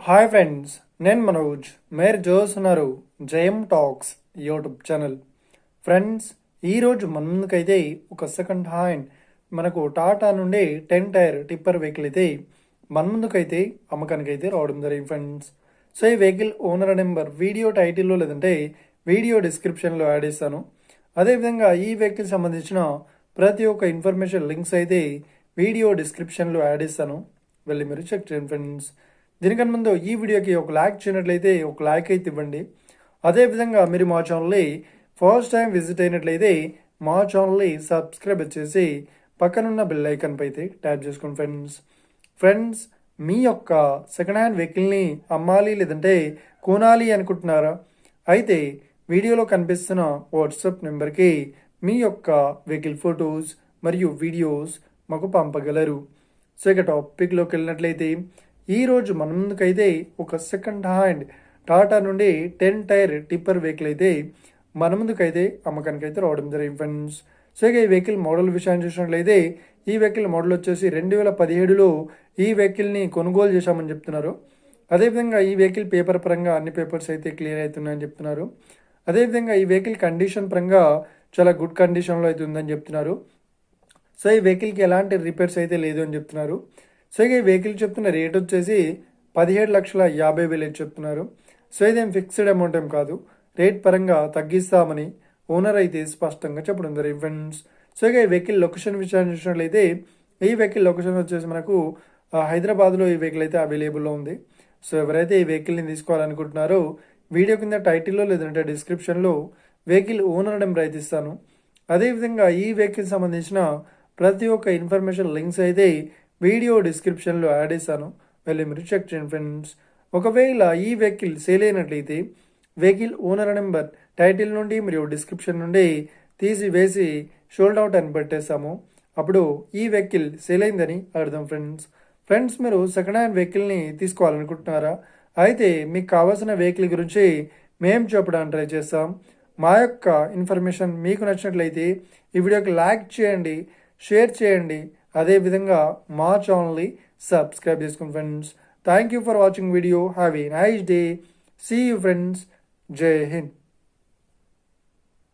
Hi friends, నేను మనోజ్. మీరు చూస్తున్నారు జయం టాక్స్ యూట్యూబ్ ఛానల్. ఫ్రెండ్స్, ఈరోజు మన ముందుకైతే ఒక సెకండ్ హ్యాండ్ మనకు టాటా నుండి 10 టైర్ టిప్పర్ వెహికల్ అయితే మన ముందుకైతే అమ్మకానికి అయితే రావడం జరిగింది ఫ్రెండ్స్. సో ఈ వెహికల్ ఓనర్ నెంబర్ వీడియో టైటిల్లో లేదంటే వీడియో డిస్క్రిప్షన్లో యాడ్ చేస్తాను. అదేవిధంగా ఈ వెహికల్ సంబంధించిన ప్రతి ఒక్క ఇన్ఫర్మేషన్ లింక్స్ అయితే వీడియో డిస్క్రిప్షన్లో యాడ్ చేస్తాను, వెళ్ళి మీరు చెక్ చేయండి ఫ్రెండ్స్. దీనికన్నా ముందు ఈ వీడియోకి ఒక లైక్ చేయనట్లయితే ఒక లైక్ అయితే ఇవ్వండి. అదేవిధంగా మీరు మా ఛానల్ని ఫస్ట్ టైం విజిట్ అయినట్లయితే మా ఛానల్ని సబ్స్క్రైబ్ చేసి పక్కనున్న బెల్ ఐకాన్ పై అయితే ట్యాప్ చేసుకోండి ఫ్రెండ్స్. మీ యొక్క సెకండ్ హ్యాండ్ వెహికల్ని అమ్మాలి లేదంటే కొనాలి అనుకుంటున్నారా? అయితే వీడియోలో కనిపిస్తున్న వాట్సాప్ నెంబర్కి మీ యొక్క వెహికల్ ఫొటోస్ మరియు వీడియోస్ మాకు పంపగలరు. సో ఇక టాపిక్లోకి వెళ్ళినట్లయితే ఈరోజు మన ముందుకైతే ఒక సెకండ్ హ్యాండ్ టాటా నుండి 10 టైర్ టిప్పర్ వెహికల్ అయితే మన ముందుకైతే అమ్మకానికి అయితే రావడం జరిగింది ఫ్రెండ్స్. సో ఇక ఈ వెహికల్ మోడల్ విషయాన్ని చూసినట్లయితే ఈ వెహికల్ మోడల్ వచ్చేసి 2017లో ఈ వెహికల్ని కొనుగోలు చేశామని చెప్తున్నారు. అదేవిధంగా ఈ వెహికల్ పేపర్ పరంగా అన్ని పేపర్స్ అయితే క్లియర్ అవుతున్నాయని చెప్తున్నారు. అదేవిధంగా ఈ వెహికల్ కండిషన్ పరంగా చాలా గుడ్ కండిషన్లో అయితే ఉందని చెప్తున్నారు. సో ఈ వెహికల్కి ఎలాంటి రిపేర్స్ అయితే లేదు అని చెప్తున్నారు. సో ఇక ఈ వెహికల్ చెప్తున్న రేట్ వచ్చేసి 17,50,000 చెప్తున్నారు. సో ఇదేం ఫిక్స్డ్ అమౌంట్ ఏం కాదు, రేట్ పరంగా తగ్గిస్తామని ఓనర్ అయితే స్పష్టంగా చెప్పడం జరిగింది ఫ్రెండ్స్. సో ఇక ఈ వెహికల్ లొకేషన్ విషయాన్ని చూసినట్లయితే ఈ వెహికల్ లొకేషన్ వచ్చేసి మనకు హైదరాబాద్లో ఈ వెహికల్ అయితే అవైలబుల్లో ఉంది. సో ఎవరైతే ఈ వెహికల్ని తీసుకోవాలనుకుంటున్నారో వీడియో కింద టైటిల్లో లేదంటే డిస్క్రిప్షన్లో వెహికల్ ఓనర్ నెంబర్ అయితే ఇస్తాను. అదేవిధంగా ఈ వెహికల్ సంబంధించిన ప్రతి ఒక్క ఇన్ఫర్మేషన్ లింక్స్ అయితే వీడియో డిస్క్రిప్షన్లో యాడ్ చేశాను, వెళ్ళి మీరు చెక్ చేయండి ఫ్రెండ్స్. ఒకవేళ ఈ వెహికల్ సేల్ అయినట్లయితే వెహికల్ ఓనర్ నెంబర్ టైటిల్ నుండి మరియు డిస్క్రిప్షన్ నుండి తీసివేసి షోల్డ్ అవుట్ అని పెట్టేస్తాము. అప్పుడు ఈ వెహికల్ సేల్ అయిందని అర్థం ఫ్రెండ్స్. మీరు సెకండ్ హ్యాండ్ వెహికల్ని తీసుకోవాలనుకుంటున్నారా? అయితే మీకు కావాల్సిన వెహికల్ గురించి మేము చెప్పడానికి ట్రై చేస్తాం. మా యొక్క ఇన్ఫర్మేషన్ మీకు నచ్చినట్లయితే ఈ వీడియోకి లైక్ చేయండి, షేర్ చేయండి. అదేవిధంగా మా ఛానల్ని సబ్స్క్రైబ్ చేసుకోండి friends. Thank you for watching video. Have a nice day. See you friends. జై హింద్.